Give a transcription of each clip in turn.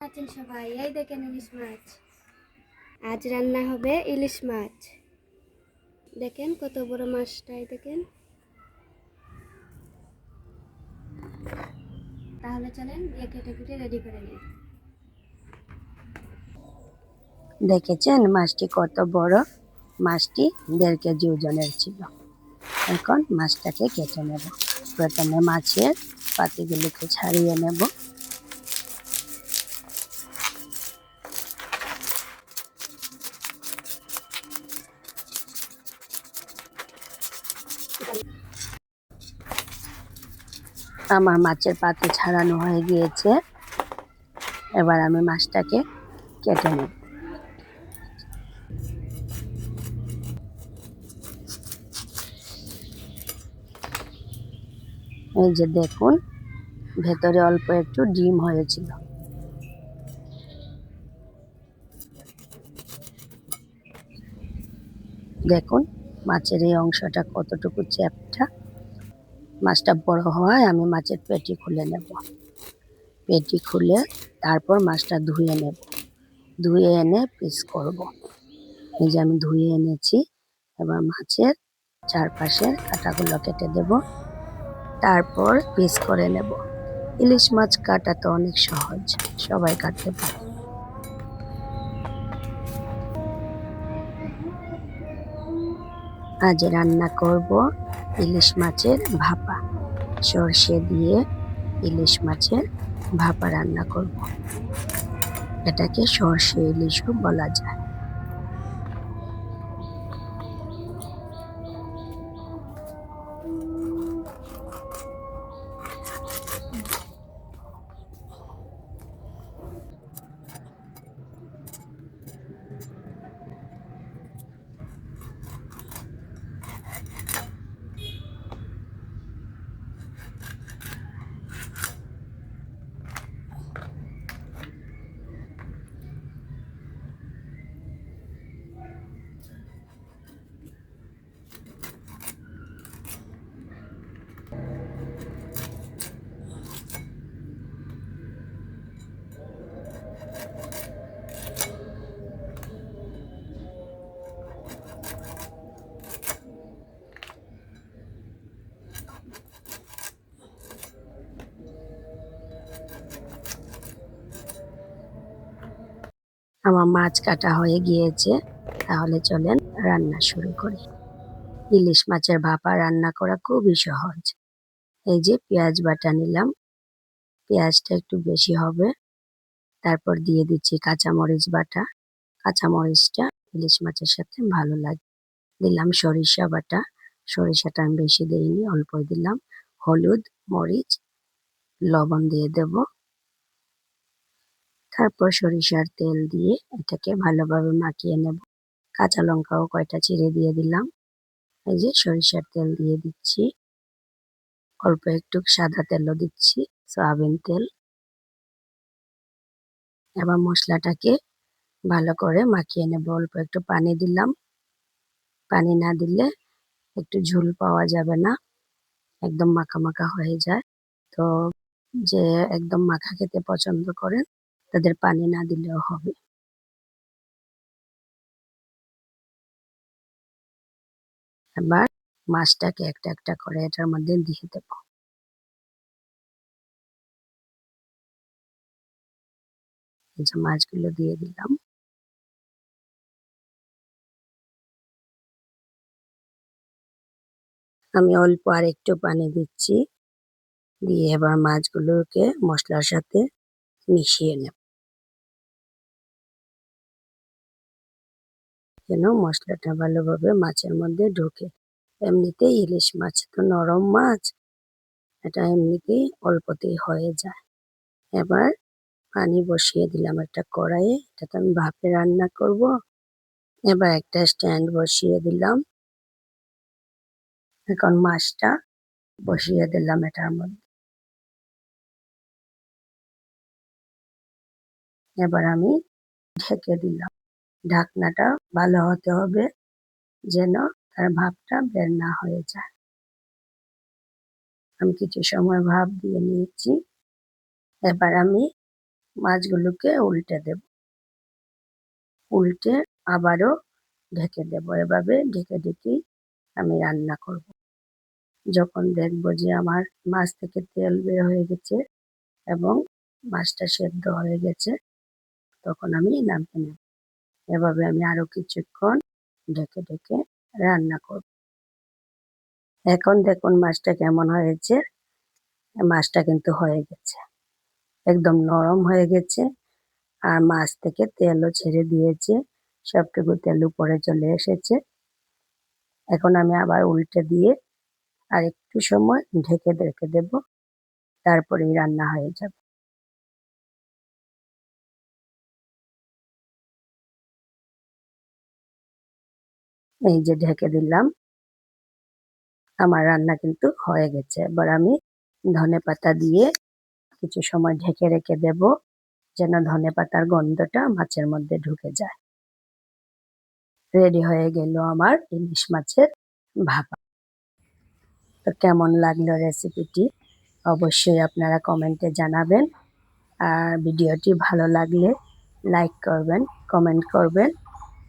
আছেন সবাই, এই দেখেন ইলিশ মাছ। আজ রান্না হবে ইলিশ মাছ। দেখেন কত বড় মাছটাই দেখেন। তাহলে চলেন দিয়ে কেটে কুটে রেডি করে নিই। দেখেছেন মাছটি কত বড়? মাছটি 1.5 কেজি ওজনের ছিল। এখন মাছটাকে কেটে নেব। প্রথমে মাছের পাতিগুলোকে ছাড়িয়ে নেব। আমার মাছের পাতি ছাড়ানো হয়ে গিয়েছে। এবার আমি মাছটাকে কেটে নেব। এই যে দেখুন, ভেতরে অল্প একটু ডিম হয়েছিল। দেখুন মাছের এই অংশটা কতটুকু চ্যাপ্টা। মাছটা বড় হওয়ায় আমি মাছের পেটি খুলে নেব। পেটি খুলে তারপর মাছটা ধুয়ে নেব। ধুয়ে এনে পিস করব। এই যে আমি ধুয়ে এনেছি। এবার মাছের চারপাশের কাঁটাগুলো কেটে দেব, তারপর পিস করে নেব। ইলিশ মাছ কাটা তো অনেক সহজ, সবাই কাটতে পারে। আজ রান্না করব ইলিশ মাছের ভাপা। সর্ষে দিয়ে ইলিশ মাছের ভাপা রান্না করব। এটাকে সর্ষে ইলিশও বলা যায়। আমার মাছ কাটা হয়ে গিয়েছে, তাহলে চলেন রান্না শুরু করি। ইলিশ মাছের ভাপা রান্না করা খুবই সহজ। এই যে পেঁয়াজ বাটা নিলাম, পেঁয়াজটা একটু বেশি হবে। তারপর দিয়ে দিচ্ছি কাঁচামরিচ বাটা। কাঁচামরিচটা ইলিশ মাছের সাথে ভালো লাগে। দিলাম সরিষা বাটা। সরিষাটা আমি বেশি দেইনি, অল্পই দিলাম। হলুদ, মরিচ, লবণ দিয়ে দেব। তারপর সরিষার তেল দিয়ে এটাকে ভালোভাবে মাখিয়ে নেব। কাঁচা লঙ্কাও কয়টা চিড়ে দিয়ে দিলাম। এই যে সরিষার তেল দিয়ে দিচ্ছি, অল্প একটু সাদা তেলও দিচ্ছি, সয়াবিন তেল। এবার মশলাটাকে ভালো করে মাখিয়ে নেব। অল্প একটু পানি দিলাম। পানি না দিলে একটু ঝোল পাওয়া যাবে না, একদম মাখা মাখা হয়ে যায়। তো যে একদম মাখা খেতে পছন্দ করেন তাদের পানি না দিলেও হবে। এবার মাছটাকে একটা একটা করে এটার মধ্যে দিয়ে দেব। এই যে মাছগুলো দিয়ে দিলাম। আমি অল্প আর একটু পানি দিচ্ছি, দিয়ে এবার মাছগুলোকে মশলার সাথে মিশিয়ে নেব, যেন মশলাটা ভালোভাবে মাছের মধ্যে ঢোকে। এমনিতেই ইলিশ মাছ তো নরম মাছ, এটা এমনিতেই অল্পতেই হয়ে যায়। এবার পানি বসিয়ে দিলাম একটা কড়াইয়ে, এটাতে আমি ভাপে রান্না করব। এবার একটা স্ট্যান্ড বসিয়ে দিলাম। এখন মাছটা বসিয়ে দিলাম এটার মধ্যে। এবার আমি ঢেকে দিলাম। ঢাকনাটা ভালো হতে হবে, যেন তার ভাপটা বের না হয়ে যায়। আমি কিছু সময় ভাপ দিয়ে নিয়েছি। এবার আমি মাছগুলোকে উল্টে দেব, উল্টে আবারও ঢেকে দেব। এভাবে ঢেকে ঢেকেই আমি রান্না করব। যখন দেখব যে আমার মাছ থেকে তেল বের হয়ে গেছে এবং মাছটা সেদ্ধ হয়ে গেছে, তখন আমি নামিয়ে নেব। এভাবে আমি আরো কিছুক্ষণ ঢেকে ঢেকে রান্না করব। এখন দেখুন মাছটা কেমন হয়েছে। মাছটা কিন্তু হয়ে গেছে, একদম নরম হয়ে গেছে, আর মাছ থেকে তেলও ছেড়ে দিয়েছে, সবটুকু তেল উপরে চলে এসেছে। এখন আমি আবার উল্টে দিয়ে আর একটু সময় ঢেকে রেখে দেব, তারপরেই রান্না হয়ে যাবে। এই যে ঢেকে দিলাম, আমার রান্না কিন্তু হয়ে গেছে। এবার আমি ধনেপাতা দিয়ে কিছু সময় ঢেকে রেখে দেব, যেন ধনেপাতার গন্ধটা মাছের মধ্যে ঢুকে যায়। রেডি হয়ে গেল আমার ইলিশ মাছের ভাপা। তো কেমন লাগলো রেসিপিটি অবশ্যই আপনারা কমেন্টে জানাবেন। আর ভিডিওটি ভালো লাগলে লাইক করবেন, কমেন্ট করবেন,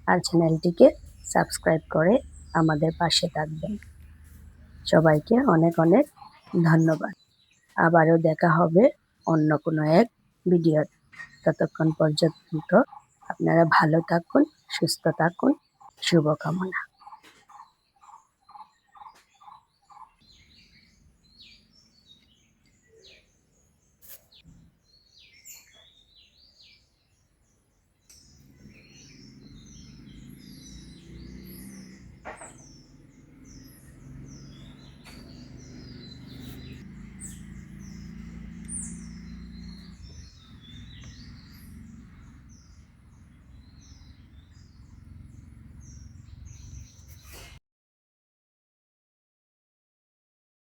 আর চ্যানেলটিকে সাবস্ক্রাইব করে আমাদের পাশে থাকবেন। সবাইকে অনেক অনেক ধন্যবাদ। আবারও দেখা হবে অন্য কোনো এক ভিডিও। ততক্ষণ পর্যন্ত আপনারা ভালো থাকুন, সুস্থ থাকুন, শুভকামনা।